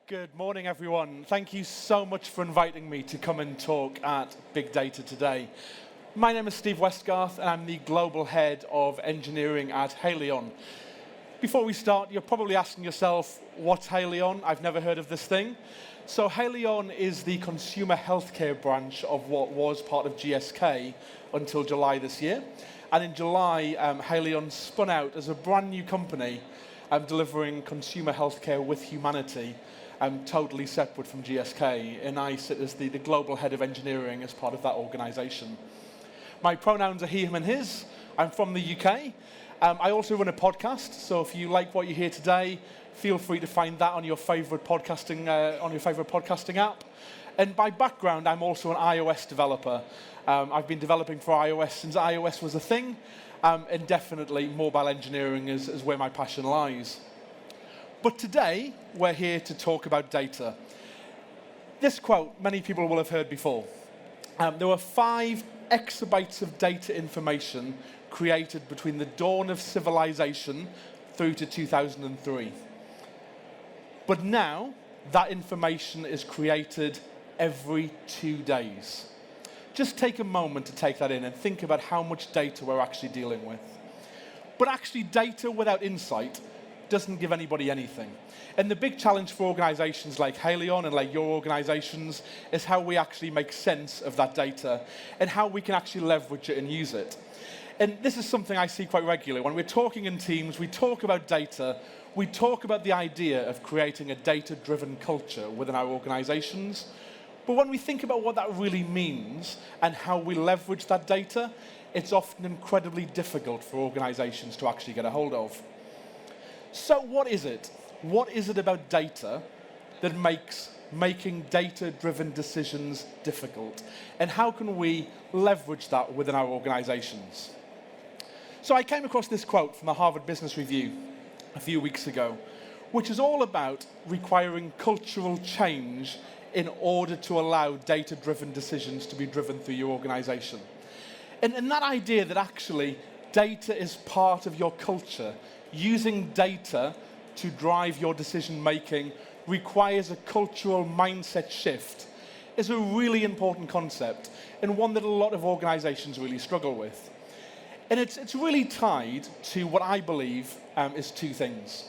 Good morning, everyone. Thank you so much for inviting me to come and talk at Big Data today. My name is Steve Westgarth, and I'm the Global Head of Engineering at Haleon. Before we start, you're probably asking yourself, what's Haleon? I've never heard of this thing. So Haleon is the consumer healthcare branch of what was part of GSK until July this year. And in July, Haleon spun out as a brand new company delivering consumer healthcare with humanity, totally separate from GSK, and I sit as the global head of engineering as part of that organization. My pronouns are he, him, and his. I'm from the UK. I also run a podcast, so if you like what you hear today, feel free to find that on your favorite podcasting app. And by background, I'm also an iOS developer. I've been developing for iOS since iOS was a thing, and definitely mobile engineering is where my passion lies. But today, we're here to talk about data. This quote, many people will have heard before. There were 5 exabytes of data information created between the dawn of civilization through to 2003. But now, that information is created every 2 days. Just take a moment to take that in and think about how much data we're actually dealing with. But actually, data without insight doesn't give anybody anything. And the big challenge for organizations like Haleon and like your organizations is how we actually make sense of that data and how we can actually leverage it and use it. And this is something I see quite regularly. When we're talking in teams, we talk about data, we talk about the idea of creating a data-driven culture within our organizations. But when we think about what that really means and how we leverage that data, it's often incredibly difficult for organizations to actually get a hold of. So what is it? What is it about data that makes making data-driven decisions difficult? And how can we leverage that within our organizations? So I came across this quote from the Harvard Business Review a few weeks ago, which is all about requiring cultural change in order to allow data-driven decisions to be driven through your organization. And that idea that actually data is part of your culture, using data to drive your decision-making requires a cultural mindset shift, is a really important concept and one that a lot of organizations really struggle with. And it's really tied to what I believe is 2 things.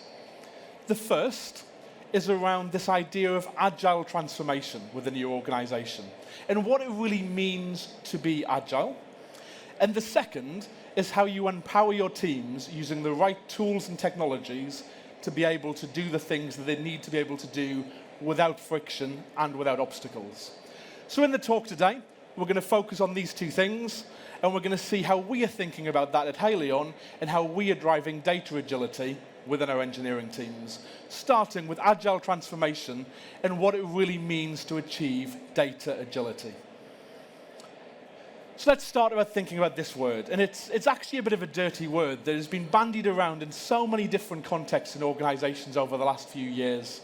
The first is around this idea of agile transformation within your organization and what it really means to be agile. And the second is how you empower your teams using the right tools and technologies to be able to do the things that they need to be able to do without friction and without obstacles. So in the talk today, we're going to focus on these 2 things, and we're going to see how we are thinking about that at Haleon and how we are driving data agility within our engineering teams, starting with agile transformation and what it really means to achieve data agility. So let's start by thinking about this word. And it's actually a bit of a dirty word that has been bandied around in so many different contexts and organizations over the last few years.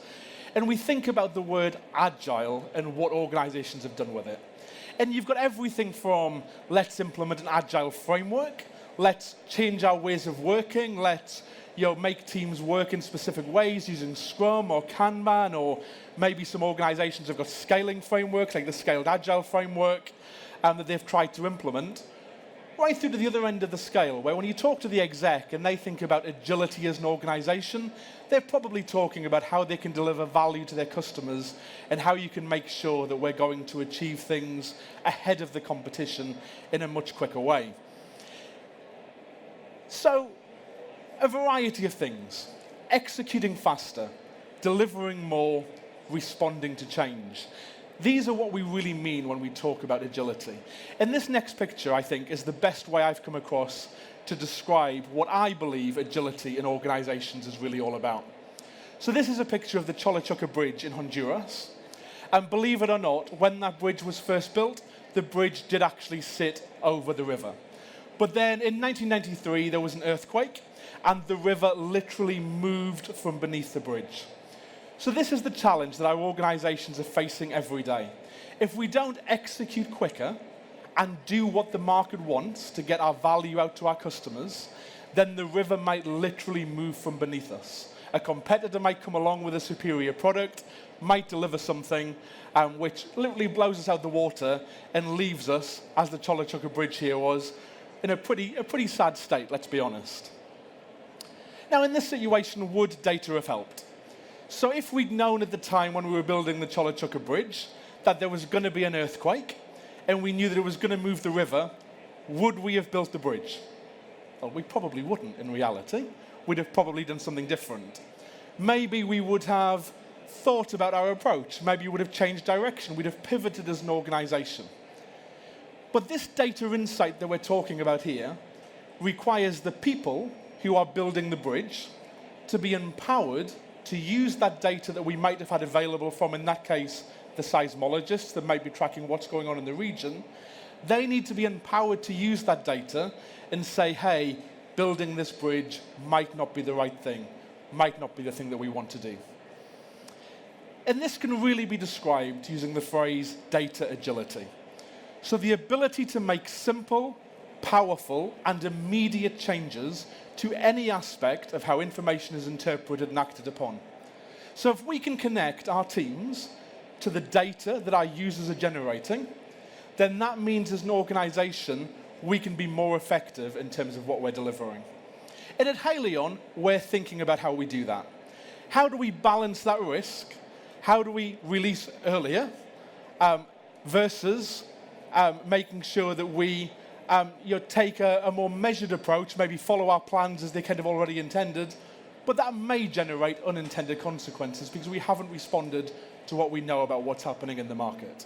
And we think about the word agile and what organizations have done with it. And you've got everything from let's implement an agile framework, let's change our ways of working, let's make teams work in specific ways using Scrum or Kanban, or maybe some organizations have got scaling frameworks like the Scaled Agile framework that they've tried to implement, right through to the other end of the scale, where when you talk to the exec and they think about agility as an organization, they're probably talking about how they can deliver value to their customers and how you can make sure that we're going to achieve things ahead of the competition in a much quicker way. So, a variety of things: executing faster, delivering more, responding to change. These are what we really mean when we talk about agility. And this next picture, I think, is the best way I've come across to describe what I believe agility in organizations is really all about. So this is a picture of the Cholachucka bridge in Honduras. And believe it or not, when that bridge was first built, the bridge did actually sit over the river. But then in 1993, there was an earthquake, and the river literally moved from beneath the bridge. So this is the challenge that our organizations are facing every day. If we don't execute quicker and do what the market wants to get our value out to our customers, then the river might literally move from beneath us. A competitor might come along with a superior product, might deliver something which literally blows us out the water and leaves us, as the Cholachucka bridge here was, in a pretty sad state, let's be honest. Now, in this situation, would data have helped? So if we'd known at the time when we were building the Cholachucka bridge that there was going to be an earthquake, and we knew that it was going to move the river, would we have built the bridge? Well, we probably wouldn't in reality. We'd have probably done something different. Maybe we would have thought about our approach. Maybe we would have changed direction. We'd have pivoted as an organization. But this data insight that we're talking about here requires the people who are building the bridge to be empowered to use that data that we might have had available from, in that case, the seismologists that might be tracking what's going on in the region. They need to be empowered to use that data and say, hey, building this bridge might not be the right thing, might not be the thing that we want to do. And this can really be described using the phrase data agility. So the ability to make simple, powerful, and immediate changes to any aspect of how information is interpreted and acted upon. So if we can connect our teams to the data that our users are generating, then that means as an organization, we can be more effective in terms of what we're delivering. And at Haleon, we're thinking about how we do that. How do we balance that risk? How do we release earlier versus making sure that we take a more measured approach, maybe follow our plans as they kind of already intended, but that may generate unintended consequences because we haven't responded to what we know about what's happening in the market.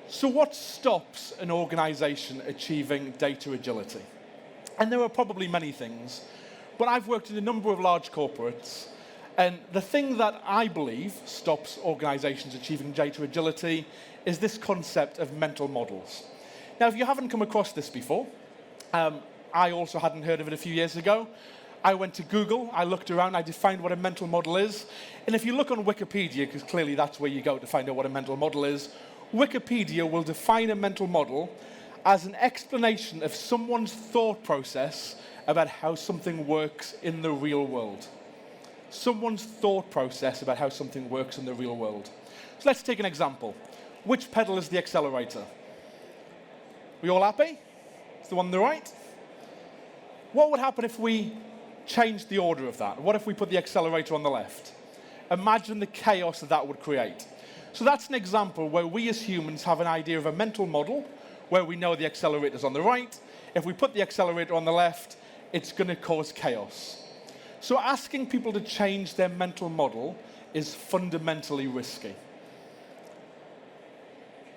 So what stops an organization achieving data agility? And there are probably many things, but I've worked in a number of large corporates, and the thing that I believe stops organizations achieving data agility is this concept of mental models. Now, if you haven't come across this before, I also hadn't heard of it a few years ago. I went to Google, I looked around, I defined what a mental model is, and if you look on Wikipedia, because clearly that's where you go to find out what a mental model is, Wikipedia will define a mental model as an explanation of someone's thought process about how something works in the real world. Someone's thought process about how something works in the real world. So let's take an example. Which pedal is the accelerator? We all happy? It's the one on the right? What would happen if we changed the order of that? What if we put the accelerator on the left? Imagine the chaos that would create. So that's an example where we as humans have an idea of a mental model where we know the accelerator's on the right. If we put the accelerator on the left, it's going to cause chaos. So asking people to change their mental model is fundamentally risky.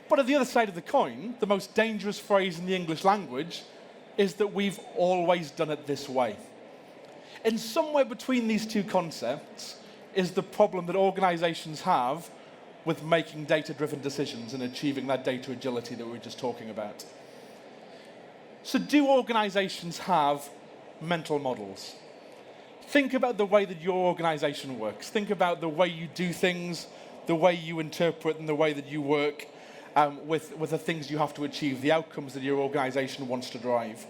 But at the other side of the coin, the most dangerous phrase in the English language is that we've always done it this way. And somewhere between these two concepts is the problem that organizations have with making data-driven decisions and achieving that data agility that we were just talking about. So do organizations have mental models? Think about the way that your organization works. Think about the way you do things, the way you interpret, and the way that you work with the things you have to achieve, the outcomes that your organization wants to drive.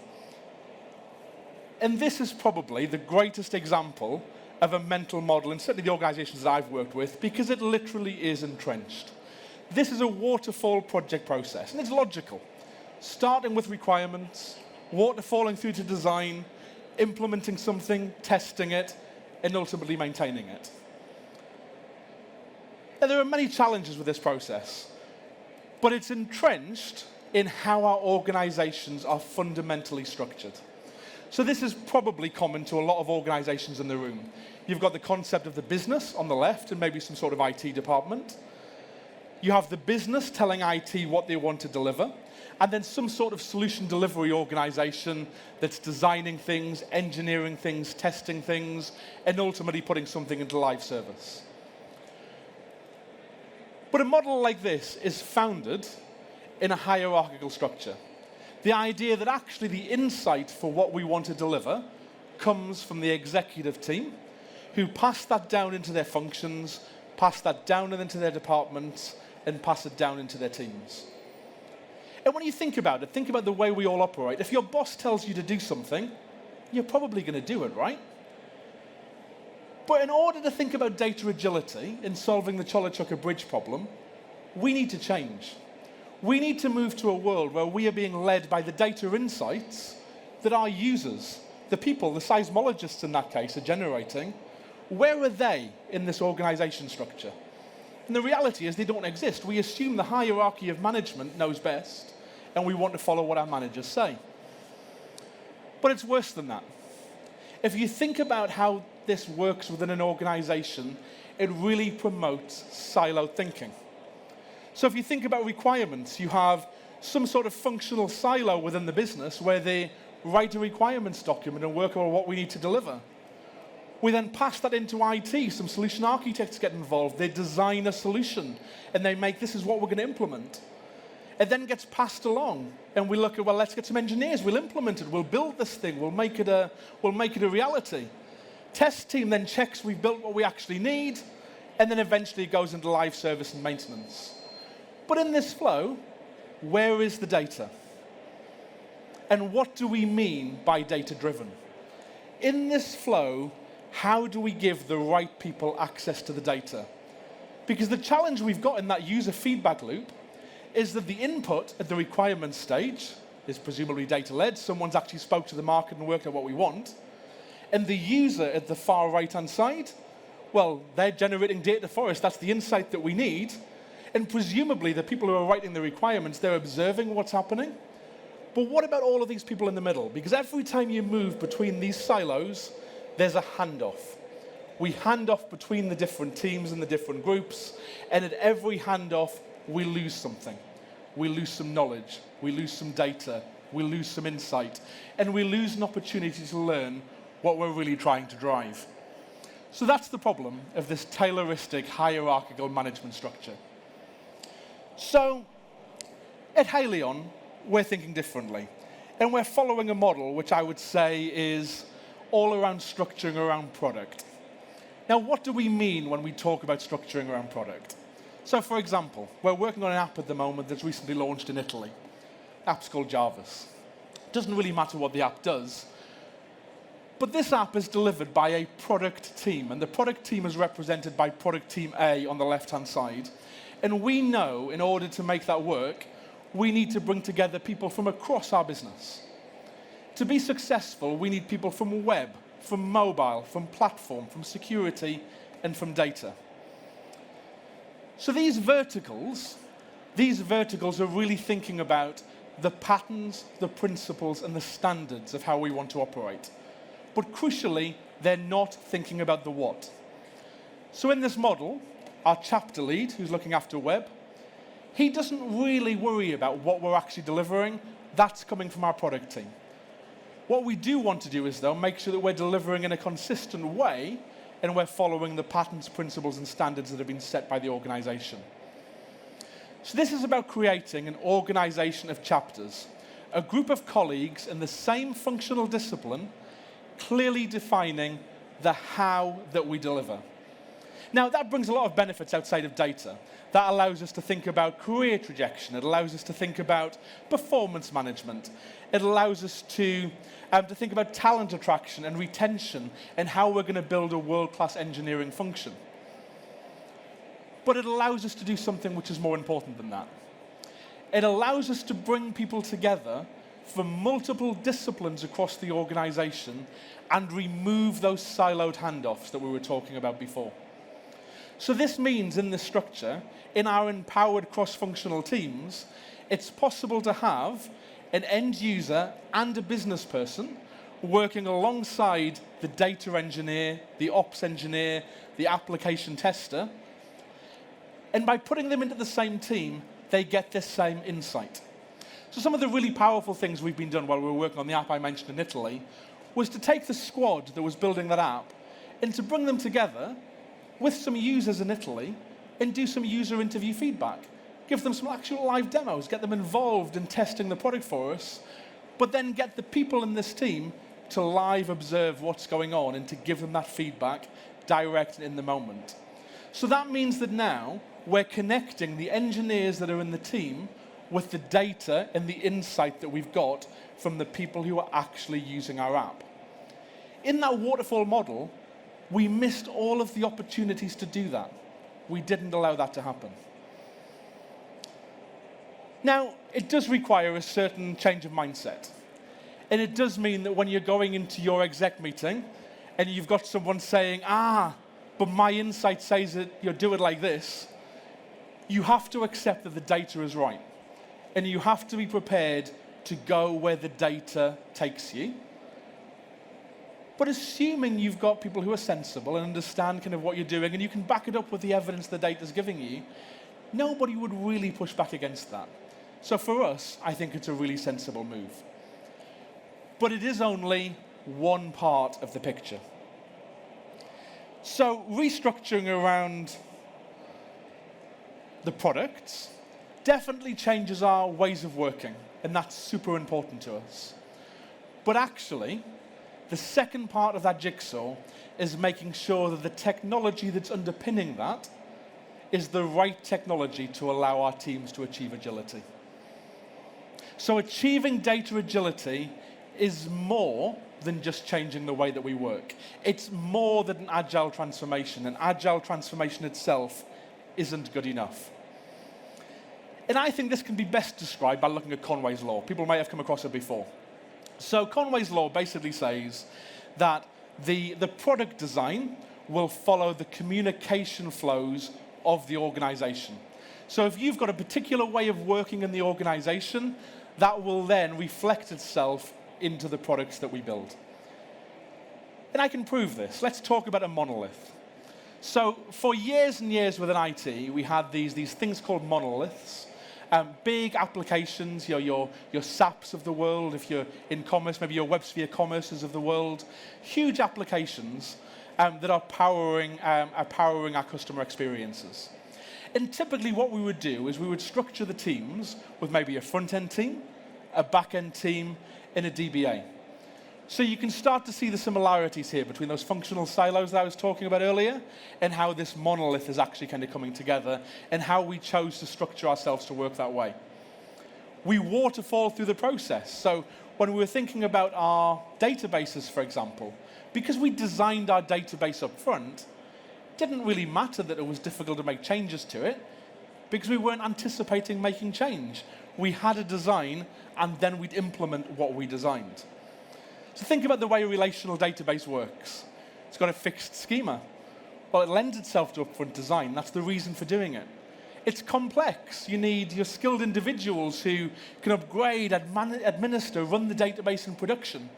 And this is probably the greatest example of a mental model, and certainly the organizations that I've worked with, because it literally is entrenched. This is a waterfall project process, and it's logical. Starting with requirements, waterfalling through to design, implementing something, testing it, and ultimately maintaining it. Now, there are many challenges with this process, but it's entrenched in how our organizations are fundamentally structured. So this is probably common to a lot of organizations in the room. You've got the concept of the business on the left and maybe some sort of IT department. You have the business telling IT what they want to deliver, and then some sort of solution delivery organization that's designing things, engineering things, testing things, and ultimately putting something into live service. But a model like this is founded in a hierarchical structure. The idea that actually the insight for what we want to deliver comes from the executive team, who pass that down into their functions, pass that down into their departments, and pass it down into their teams. And when you think about the way we all operate. If your boss tells you to do something, you're probably going to do it, right? But in order to think about data agility in solving the Cholachucka bridge problem, we need to change. We need to move to a world where we are being led by the data insights that our users, the people, the seismologists in that case, are generating. Where are they in this organization structure? And the reality is they don't exist. We assume the hierarchy of management knows best, and we want to follow what our managers say. But it's worse than that. If you think about how this works within an organization, it really promotes siloed thinking. So if you think about requirements, you have some sort of functional silo within the business where they write a requirements document and work on what we need to deliver. We then pass that into IT. Some solution architects get involved. They design a solution, and they make, this is what we're going to implement. It then gets passed along, and we look at, well, let's get some engineers. We'll implement it. We'll build this thing. We'll make it a reality. Test team then checks we've built what we actually need, and then eventually it goes into live service and maintenance. But in this flow, where is the data? And what do we mean by data-driven? In this flow, how do we give the right people access to the data? Because the challenge we've got in that user feedback loop is that the input at the requirements stage is presumably data-led. Someone's actually spoke to the market and worked out what we want. And the user at the far right-hand side, well, they're generating data for us. That's the insight that we need. And presumably, the people who are writing the requirements, they're observing what's happening. But what about all of these people in the middle? Because every time you move between these silos, there's a handoff. We hand off between the different teams and the different groups, and at every handoff, we lose something. We lose some knowledge, we lose some data, we lose some insight, and we lose an opportunity to learn what we're really trying to drive. So that's the problem of this Tayloristic hierarchical management structure. So at Haleon, we're thinking differently, and we're following a model which I would say is all around structuring around product. Now, what do we mean when we talk about structuring around product? So, for example, we're working on an app at the moment that's recently launched in Italy. The app's called Jarvis. It doesn't really matter what the app does, but this app is delivered by a product team, and the product team is represented by product team A on the left-hand side. And we know, in order to make that work, we need to bring together people from across our business. To be successful, we need people from web, from mobile, from platform, from security, and from data. So these verticals are really thinking about the patterns, the principles, and the standards of how we want to operate. But crucially, they're not thinking about the what. So in this model, our chapter lead, who's looking after web, he doesn't really worry about what we're actually delivering. That's coming from our product team. What we do want to do is, though, make sure that we're delivering in a consistent way and we're following the patterns, principles, and standards that have been set by the organization. So this is about creating an organization of chapters, a group of colleagues in the same functional discipline, clearly defining the how that we deliver. Now, that brings a lot of benefits outside of data. That allows us to think about career trajectory. It allows us to think about performance management. It allows us to think about talent attraction and retention and how we're going to build a world-class engineering function. But it allows us to do something which is more important than that. It allows us to bring people together from multiple disciplines across the organization and remove those siloed handoffs that we were talking about before. So this means in this structure, in our empowered cross-functional teams, it's possible to have an end user and a business person working alongside the data engineer, the ops engineer, the application tester. And by putting them into the same team, they get this same insight. So some of the really powerful things we've been doing while we were working on the app I mentioned in Italy was to take the squad that was building that app and to bring them together with some users in Italy and do some user interview feedback. Give them some actual live demos, get them involved in testing the product for us, but then get the people in this team to live observe what's going on and to give them that feedback direct and in the moment. So that means that now we're connecting the engineers that are in the team with the data and the insight that we've got from the people who are actually using our app. In that waterfall model, We missed all of the opportunities to do that. We didn't allow that to happen. Now, it does require a certain change of mindset. And it does mean that when you're going into your exec meeting and you've got someone saying, but my insight says that you do it like this, you have to accept that the data is right. And you have to be prepared to go where the data takes you. But assuming you've got people who are sensible and understand kind of what you're doing and you can back it up with the evidence the data's giving you, nobody would really push back against that. So for us, I think it's a really sensible move. But it is only one part of the picture. So restructuring around the products definitely changes our ways of working, and that's super important to us. But actually, the second part of that jigsaw is making sure that the technology that's underpinning that is the right technology to allow our teams to achieve agility. So achieving data agility is more than just changing the way that we work. It's more than an agile transformation. An agile transformation itself isn't good enough. And I think this can be best described by looking at Conway's Law. People may have come across it before. So Conway's Law basically says that the product design will follow the communication flows of the organization. So if you've got a particular way of working in the organization, that will then reflect itself into the products that we build. And I can prove this. Let's talk about a monolith. So for years and years within IT, we had these things called monoliths. Big applications, your SAPs of the world, if you're in commerce, maybe your WebSphere commerces of the world. Huge applications that are powering our customer experiences. And typically what we would do is we would structure the teams with maybe a front-end team, a back-end team, and a DBA. So you can start to see the similarities here between those functional silos that I was talking about earlier and how this monolith is actually kind of coming together and how we chose to structure ourselves to work that way. We waterfall through the process. So when we were thinking about our databases, for example, because we designed our database up front, it didn't really matter that it was difficult to make changes to it because we weren't anticipating making change. We had a design and then we'd implement what we designed. So think about the way a relational database works. It's got a fixed schema. Well, it lends itself to upfront design. That's the reason for doing it. It's complex. You need your skilled individuals who can upgrade, administer, run the database in production.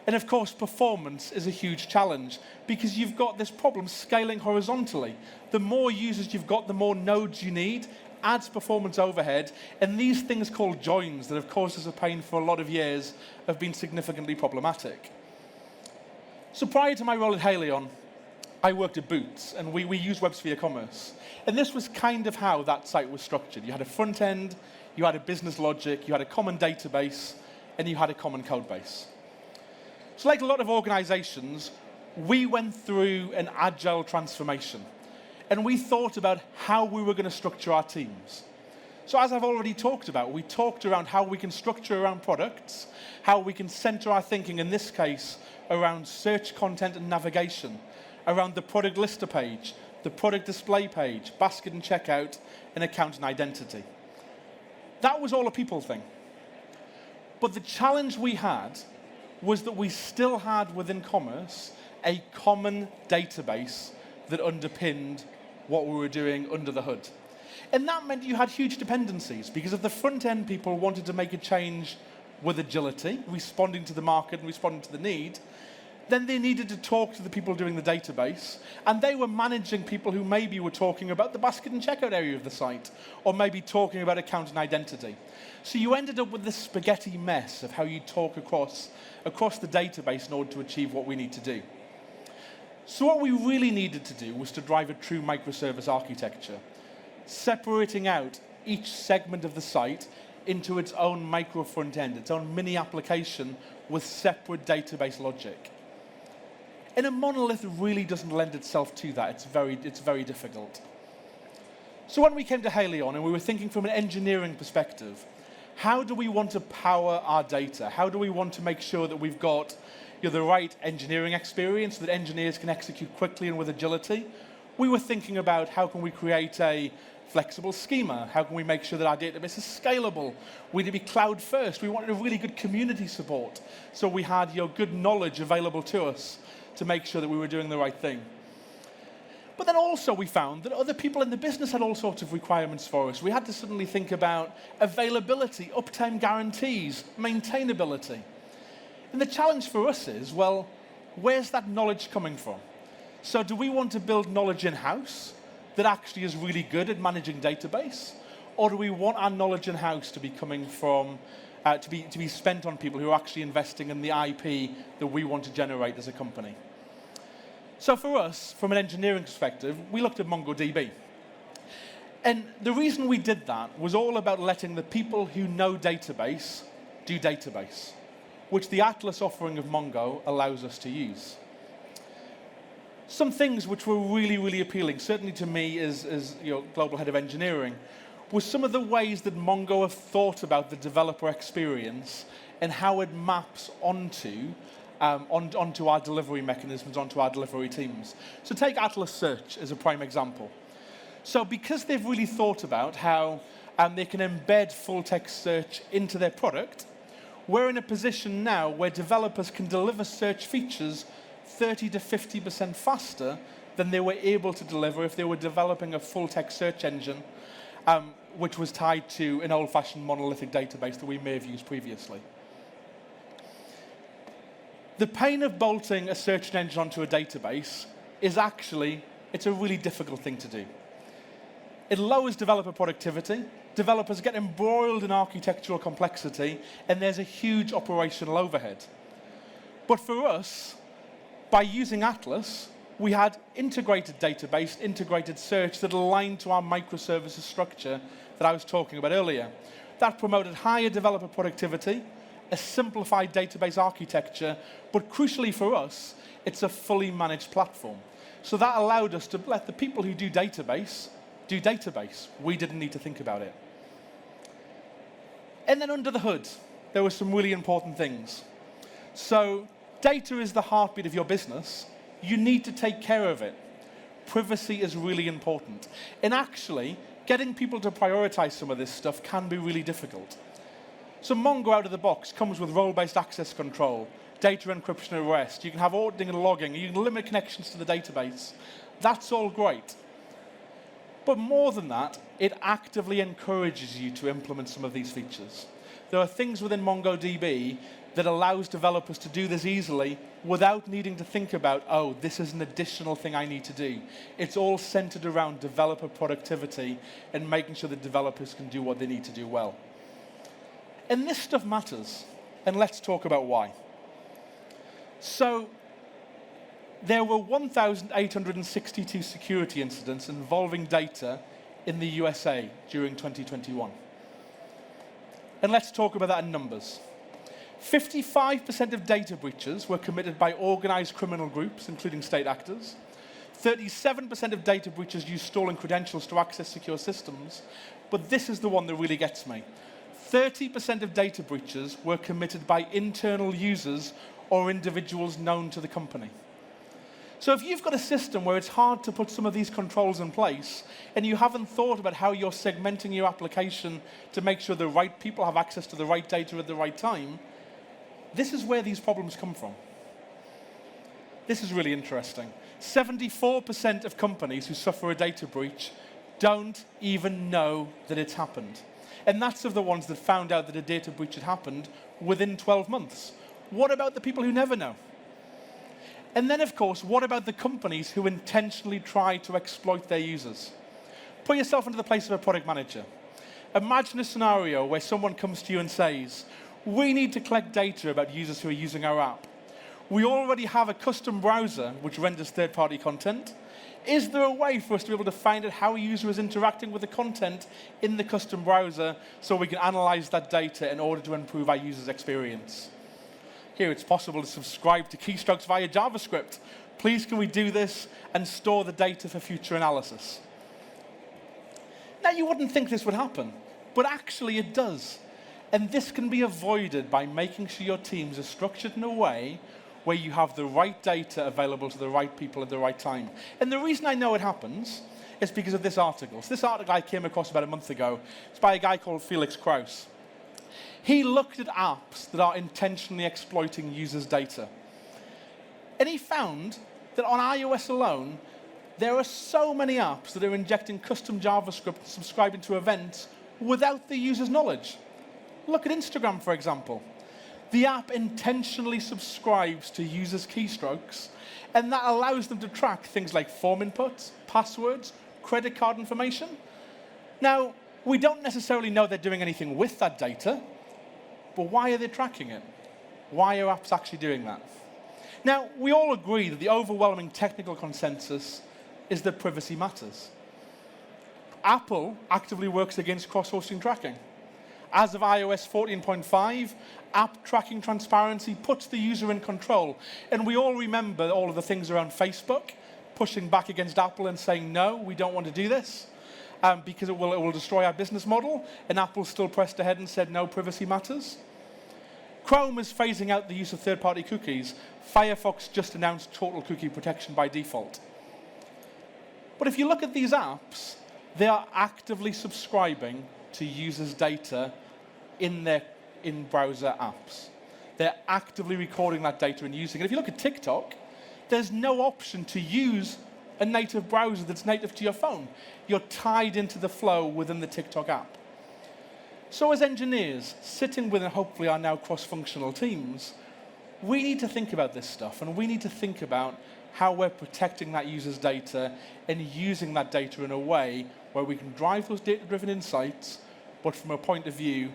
And of course, performance is a huge challenge because you've got this problem scaling horizontally. The more users you've got, the more nodes you need, adds performance overhead, and these things called joins that have caused us a pain for a lot of years have been significantly problematic. So prior to my role at Haleon, I worked at Boots, and we used WebSphere Commerce. And this was kind of how that site was structured. You had a front end, you had a business logic, you had a common database, and you had a common code base. So like a lot of organizations, we went through an agile transformation. And we thought about how we were going to structure our teams. So as I've already talked about, we talked around how we can structure around products, how we can center our thinking, in this case, around search content and navigation, around the product lister page, the product display page, basket and checkout, and account and identity. That was all a people thing. But the challenge we had was that we still had within commerce a common database that underpinned what we were doing under the hood. And that meant you had huge dependencies because if the front-end people wanted to make a change with agility, responding to the market and responding to the need, then they needed to talk to the people doing the database, and they were managing people who maybe were talking about the basket and checkout area of the site, or maybe talking about account and identity. So you ended up with this spaghetti mess of how you talk across the database in order to achieve what we need to do. So what we really needed to do was to drive a true microservice architecture, separating out each segment of the site into its own micro front end, its own mini application with separate database logic. And a monolith really doesn't lend itself to that. It's very difficult. So when we came to Haleon and we were thinking from an engineering perspective, how do we want to power our data? How do we want to make sure that we've got the right engineering experience so that engineers can execute quickly and with agility. We were thinking about how can we create a flexible schema? How can we make sure that our database is scalable? We need to be cloud first. We wanted a really good community support. So we had good knowledge available to us to make sure that we were doing the right thing. But then also we found that other people in the business had all sorts of requirements for us. We had to suddenly think about availability, uptime guarantees, maintainability. And the challenge for us is, well, where's that knowledge coming from? So do we want to build knowledge in-house that actually is really good at managing database? Or do we want our knowledge in-house to be coming from, to be spent on people who are actually investing in the IP that we want to generate as a company? So for us, from an engineering perspective, we looked at MongoDB. And the reason we did that was all about letting the people who know database do database, which the Atlas offering of Mongo allows us to use. Some things which were really, really appealing, certainly to me as global head of engineering, was some of the ways that Mongo have thought about the developer experience and how it maps onto our delivery mechanisms, onto our delivery teams. So take Atlas Search as a prime example. So because they've really thought about how they can embed full-text search into their product, we're in a position now where developers can deliver search features 30 to 50% faster than they were able to deliver if they were developing a full-text search engine, which was tied to an old-fashioned monolithic database that we may have used previously. The pain of bolting a search engine onto a database is actually, it's a really difficult thing to do. It lowers developer productivity. Developers get embroiled in architectural complexity, and there's a huge operational overhead. But for us, by using Atlas, we had integrated database, integrated search that aligned to our microservices structure that I was talking about earlier. That promoted higher developer productivity, a simplified database architecture, but crucially for us, it's a fully managed platform. So that allowed us to let the people who do database. We didn't need to think about it. And then under the hood, there were some really important things. So data is the heartbeat of your business. You need to take care of it. Privacy is really important. And actually, getting people to prioritize some of this stuff can be really difficult. So Mongo out of the box comes with role-based access control, data encryption and rest. You can have auditing and logging. You can limit connections to the database. That's all great. But more than that, it actively encourages you to implement some of these features. There are things within MongoDB that allows developers to do this easily without needing to think about, oh, this is an additional thing I need to do. It's all centered around developer productivity and making sure that developers can do what they need to do well. And this stuff matters, and let's talk about why. So there were 1,862 security incidents involving data in the USA during 2021. And let's talk about that in numbers. 55% of data breaches were committed by organized criminal groups, including state actors. 37% of data breaches used stolen credentials to access secure systems. But this is the one that really gets me. 30% of data breaches were committed by internal users or individuals known to the company. So if you've got a system where it's hard to put some of these controls in place, and you haven't thought about how you're segmenting your application to make sure the right people have access to the right data at the right time, this is where these problems come from. This is really interesting. 74% of companies who suffer a data breach don't even know that it's happened. And that's of the ones that found out that a data breach had happened within 12 months. What about the people who never know? And then, of course, what about the companies who intentionally try to exploit their users? Put yourself into the place of a product manager. Imagine a scenario where someone comes to you and says, we need to collect data about users who are using our app. We already have a custom browser which renders third-party content. Is there a way for us to be able to find out how a user is interacting with the content in the custom browser so we can analyze that data in order to improve our user's experience? Here, it's possible to subscribe to keystrokes via JavaScript. Please, can we do this and store the data for future analysis? Now, you wouldn't think this would happen, but actually it does. And this can be avoided by making sure your teams are structured in a way where you have the right data available to the right people at the right time. And the reason I know it happens is because of this article. So this article I came across about a month ago. It's by a guy called Felix Krauss. He looked at apps that are intentionally exploiting users' data. And he found that on iOS alone, there are so many apps that are injecting custom JavaScript and subscribing to events without the user's knowledge. Look at Instagram, for example. The app intentionally subscribes to users' keystrokes, and that allows them to track things like form inputs, passwords, credit card information. Now, we don't necessarily know they're doing anything with that data, but why are they tracking it? Why are apps actually doing that? Now, we all agree that the overwhelming technical consensus is that privacy matters. Apple actively works against cross-hosting tracking. As of iOS 14.5, app tracking transparency puts the user in control. And we all remember all of the things around Facebook pushing back against Apple and saying, no, we don't want to do this because it will destroy our business model. And Apple still pressed ahead and said, no, privacy matters. Chrome is phasing out the use of third-party cookies. Firefox just announced total cookie protection by default. But if you look at these apps, they are actively subscribing to users' data in browser apps. They're actively recording that data and using it. If you look at TikTok, there's no option to use a native browser that's native to your phone. You're tied into the flow within the TikTok app. So as engineers, sitting within hopefully our now cross-functional teams, we need to think about this stuff, and we need to think about how we're protecting that user's data and using that data in a way where we can drive those data-driven insights, but from a point of view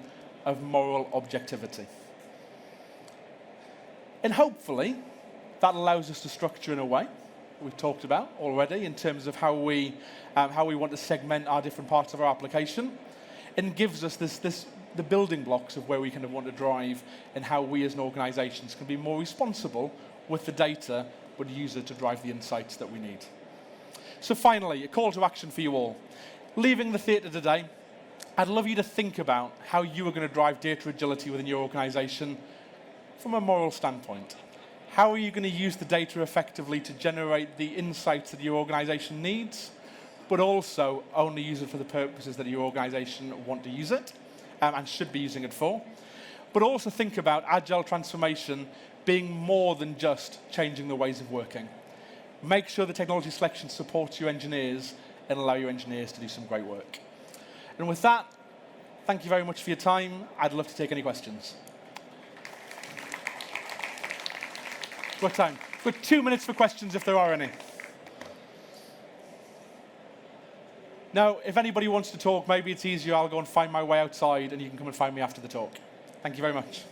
of moral objectivity. And hopefully, that allows us to structure in a way we've talked about already in terms of how we want to segment our different parts of our application, and gives us the building blocks of where we kind of want to drive and how we as an organizations can be more responsible with the data, but use it to drive the insights that we need. So finally, a call to action for you all. Leaving the theatre today, I'd love you to think about how you are going to drive data agility within your organization from a moral standpoint. How are you going to use the data effectively to generate the insights that your organization needs, but also only use it for the purposes that your organization want to use it and should be using it for. But also think about agile transformation being more than just changing the ways of working. Make sure the technology selection supports your engineers and allow your engineers to do some great work. And with that, thank you very much for your time. I'd love to take any questions. What time? We've got 2 minutes for questions if there are any. Now, if anybody wants to talk, maybe it's easier, I'll go and find my way outside and you can come and find me after the talk. Thank you very much.